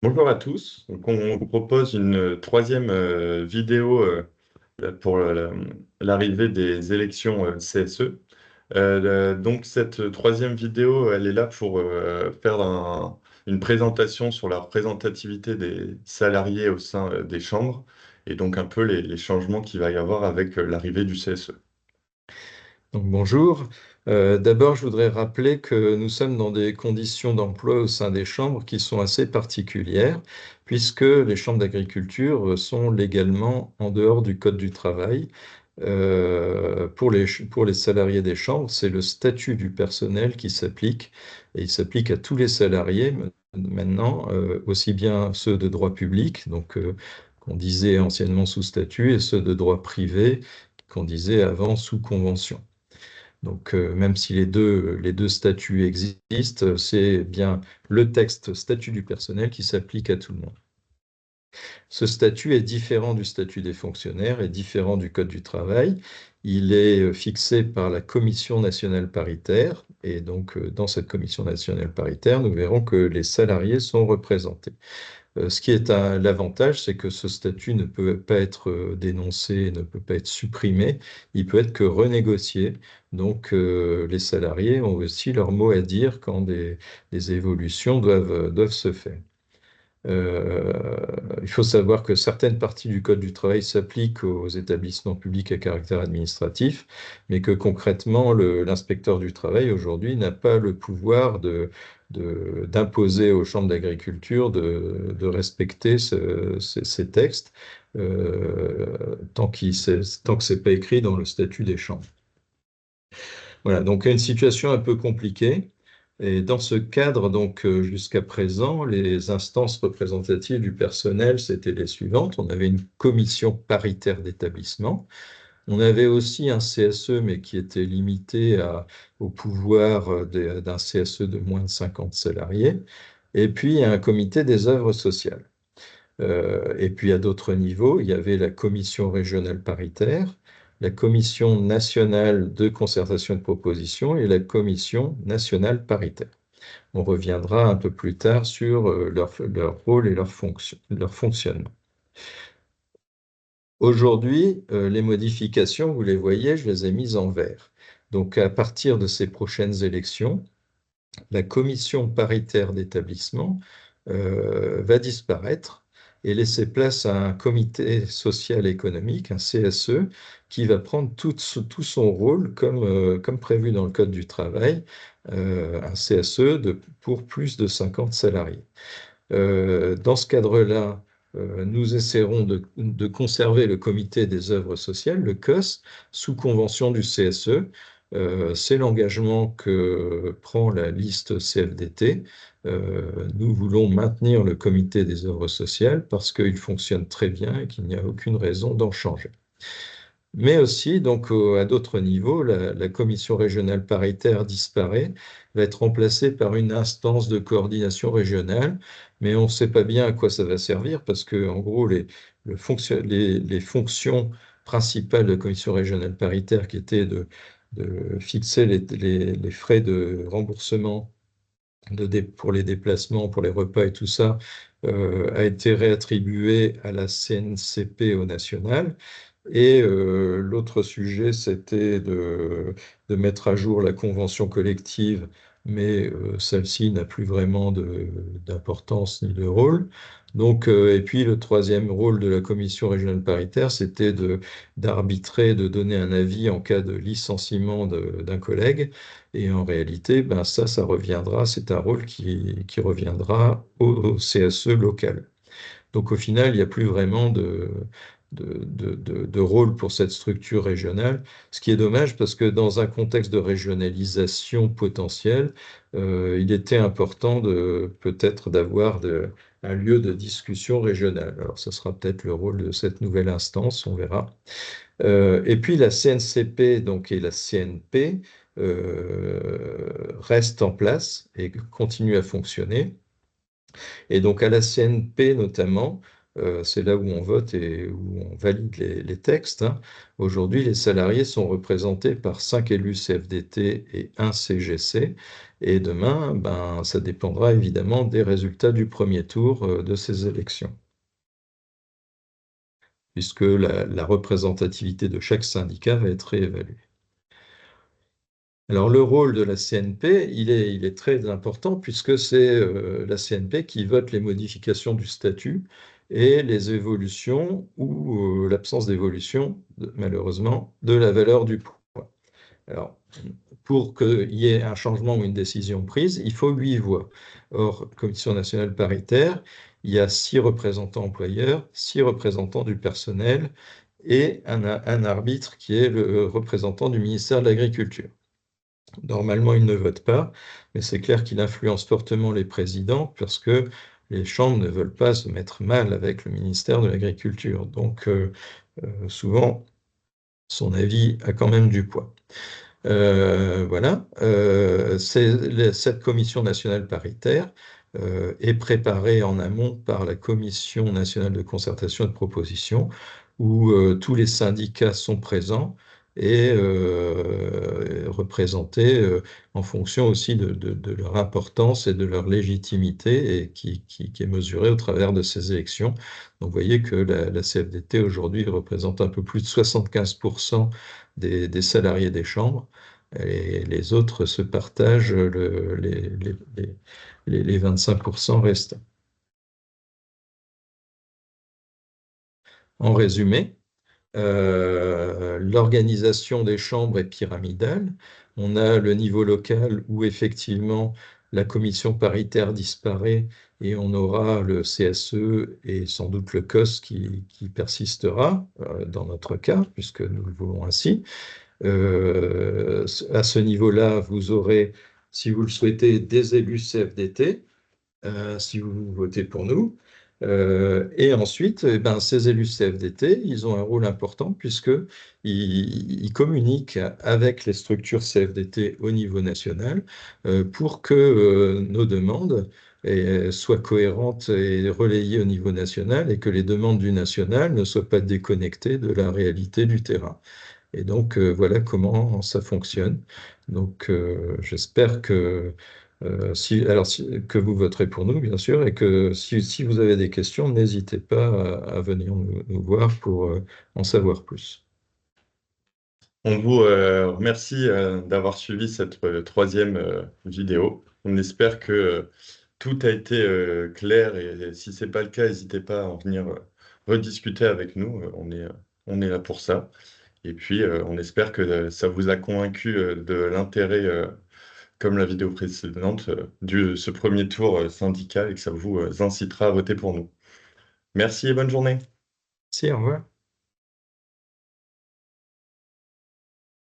Bonjour à tous. Donc, on vous propose une troisième vidéo pour l'arrivée des élections CSE. Donc, cette troisième vidéo, elle est là pour faire une présentation sur la représentativité des salariés au sein des chambres et donc un peu les changements qu'il va y avoir avec l'arrivée du CSE. Donc, bonjour. D'abord, je voudrais rappeler que nous sommes dans des conditions d'emploi au sein des chambres qui sont assez particulières, puisque les chambres d'agriculture sont légalement en dehors du Code du travail. Pour les salariés des chambres, c'est le statut du personnel qui s'applique, et il s'applique à tous les salariés maintenant, aussi bien ceux de droit public, donc qu'on disait anciennement sous statut, et ceux de droit privé, qu'on disait avant sous convention. Donc, même si les deux statuts existent, c'est bien le texte statut du personnel qui s'applique à tout le monde. Ce statut est différent du statut des fonctionnaires et différent du Code du travail. Il est fixé par la Commission nationale paritaire et donc dans cette Commission nationale paritaire, nous verrons que les salariés sont représentés. Ce qui est l'avantage, c'est que ce statut ne peut pas être dénoncé, ne peut pas être supprimé, il peut être que renégocié. Donc, les salariés ont aussi leur mot à dire quand des évolutions doivent se faire. Il faut savoir que certaines parties du Code du travail s'appliquent aux établissements publics à caractère administratif, mais que concrètement, l'inspecteur du travail aujourd'hui n'a pas le pouvoir d'imposer aux chambres d'agriculture de respecter ces textes tant que c'est pas écrit dans le statut des chambres. Voilà, donc une situation un peu compliquée. Et dans ce cadre, donc jusqu'à présent, les instances représentatives du personnel, c'était les suivantes. On avait une commission paritaire d'établissement. On avait aussi un CSE, mais qui était limité au pouvoir d'un CSE de moins de 50 salariés. Et puis un comité des œuvres sociales. Et puis à d'autres niveaux, il y avait la commission régionale paritaire, la commission nationale de concertation et de proposition et la commission nationale paritaire. On reviendra un peu plus tard sur leur rôle et leur fonctionnement. Aujourd'hui, les modifications, vous les voyez, je les ai mises en vert. Donc à partir de ces prochaines élections, la commission paritaire d'établissement va disparaître et laisser place à un comité social économique, un CSE, qui va prendre tout son rôle comme prévu dans le Code du travail, un CSE pour plus de 50 salariés. Dans ce cadre-là, nous essaierons de conserver le comité des œuvres sociales, le COS, sous convention du CSE. C'est l'engagement que prend la liste CFDT. Nous voulons maintenir le comité des œuvres sociales parce qu'il fonctionne très bien et qu'il n'y a aucune raison d'en changer. Mais aussi, donc, à d'autres niveaux, la commission régionale paritaire disparaît, va être remplacée par une instance de coordination régionale, mais on ne sait pas bien à quoi ça va servir parce que, en gros, les fonctions principales de la commission régionale paritaire, qui étaient de fixer les frais de remboursement pour les déplacements, pour les repas et tout ça, a été réattribué à la CNCP au national. Et l'autre sujet, c'était de mettre à jour la convention collective, mais celle-ci n'a plus vraiment d'importance ni de rôle. Donc, et puis le troisième rôle de la commission régionale paritaire, c'était d'arbitrer, de donner un avis en cas de licenciement d'un collègue. Et en réalité, ben ça reviendra, c'est un rôle qui reviendra au CSE local. Donc au final, il n'y a plus vraiment de rôle pour cette structure régionale, ce qui est dommage parce que dans un contexte de régionalisation potentielle, il était important peut-être d'avoir un lieu de discussion régionale. Alors ce sera peut-être le rôle de cette nouvelle instance, on verra. Et puis la CNCP donc, et la CNP restent en place et continuent à fonctionner. Et donc à la CNP notamment, c'est là où on vote et où on valide les textes, hein. Aujourd'hui, les salariés sont représentés par 5 élus CFDT et un CGC. Et demain, ben, ça dépendra évidemment des résultats du premier tour de ces élections, puisque la représentativité de chaque syndicat va être réévaluée. Alors le rôle de la CNP, il est très important puisque c'est la CNP qui vote les modifications du statut et les évolutions ou l'absence d'évolution, malheureusement, de la valeur du poids. Alors, pour qu'il y ait un changement ou une décision prise, il faut 8 voix. Or, Commission nationale paritaire, il y a 6 représentants employeurs, 6 représentants du personnel et un arbitre qui est le représentant du ministère de l'Agriculture. Normalement, il ne vote pas, mais c'est clair qu'il influence fortement les présidents parce que les chambres ne veulent pas se mettre mal avec le ministère de l'Agriculture. Donc, souvent, son avis a quand même du poids. Voilà. Cette commission nationale paritaire est préparée en amont par la commission nationale de concertation et de proposition, où tous les syndicats sont présents et représentés en fonction aussi de leur importance et de leur légitimité, et qui est mesurée au travers de ces élections. Donc vous voyez que la CFDT aujourd'hui représente un peu plus de 75% des salariés des chambres, et les autres se partagent les 25% restants. En résumé, l'organisation des chambres est pyramidale. On a le niveau local où effectivement la commission paritaire disparaît et on aura le CSE et sans doute le COS qui persistera dans notre cas, puisque nous le voulons ainsi. À ce niveau-là, vous aurez, si vous le souhaitez, des élus CFDT, si vous votez pour nous. Et ensuite, eh ben, ces élus CFDT, ils ont un rôle important puisqu'ils ils communiquent avec les structures CFDT au niveau national pour que nos demandes soient cohérentes et relayées au niveau national, et que les demandes du national ne soient pas déconnectées de la réalité du terrain. Et donc, voilà comment ça fonctionne. Donc, j'espère que, que vous voterez pour nous, bien sûr, et que si vous avez des questions, n'hésitez pas à venir nous voir pour en savoir plus. On vous remercie d'avoir suivi cette troisième vidéo. On espère que tout a été clair, et si ce n'est pas le cas, n'hésitez pas à en venir rediscuter avec nous. On est là pour ça. Et puis, on espère que ça vous a convaincu de l'intérêt, comme la vidéo précédente, de ce premier tour syndical, et que ça vous incitera à voter pour nous. Merci et bonne journée. Si, au revoir.